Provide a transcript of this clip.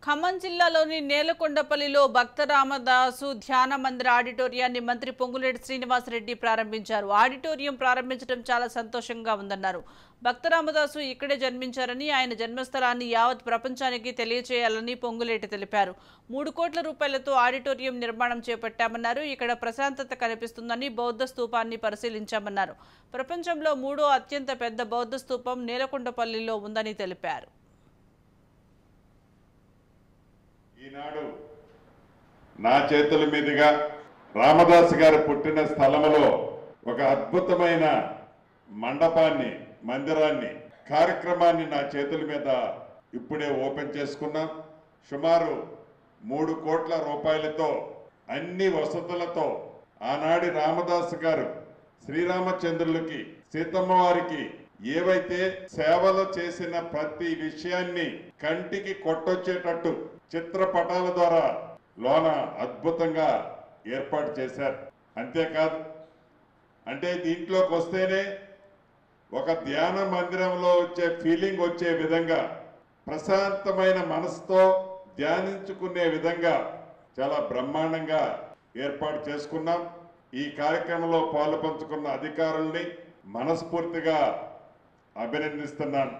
ఖమ్మం జిల్లాలోని నేలకొండపల్లిలో భక్త రామదాసు ధ్యాన మందిర ఆడిటోరియాన్ని మంత్రి పొంగులేటి శ్రీనివాసరెడ్డి ప్రారంభించారు. ఆడిటోరియం ప్రారంభించడం చాలా సంతోషంగా ఉందన్నారు. భక్త రామదాసు ఇక్కడే జన్మించారని, ఆయన జన్మస్థలాన్ని యావత్ ప్రపంచానికి తెలియజేయాలని పొంగులేటి తెలిపారు. 3 కోట్ల రూపాయలతో ఆడిటోరియం నిర్మాణం చేపట్టామన్నారు. ఇక్కడ ప్రశాంతత కనిపిస్తుందని బౌద్ధ స్తూపాన్ని పరిశీలించామన్నారు. ప్రపంచంలో 3వ అత్యంత పెద్ద బౌద్ధ స్తూపం నేలకొండపల్లిలో ఉందని తెలిపారు. ఈనాడు నా చేతుల మీదుగా రామదాసు గారు పుట్టిన స్థలంలో ఒక అద్భుతమైన మందిరాన్ని కార్యక్రమాన్ని నా చేతుల మీద ఇప్పుడే ఓపెన్ చేసుకున్నాం. సుమారు 3 కోట్ల రూపాయలతో అన్ని వసతులతో ఆనాడి రామదాసు గారు శ్రీరామచంద్రులకి సీతమ్మ వారికి ఏవైతే సేవలు చేసిన ప్రతి విషయాన్ని కంటికి కొట్టొచ్చేటట్టు చిత్రపటాల ద్వారా లోన అద్భుతంగా ఏర్పాటు చేశారు. అంతేకాదు, అంటే దీంట్లోకి వస్తేనే ఒక ధ్యాన మందిరంలో వచ్చే ఫీలింగ్ వచ్చే విధంగా ప్రశాంతమైన మనసుతో ధ్యానించుకునే విధంగా చాలా బ్రహ్మాండంగా ఏర్పాటు చేసుకున్నాం. ఈ కార్యక్రమంలో పాలుపంచుకున్న అధికారుల్ని మనస్ఫూర్తిగా అభినందిస్తున్నాను.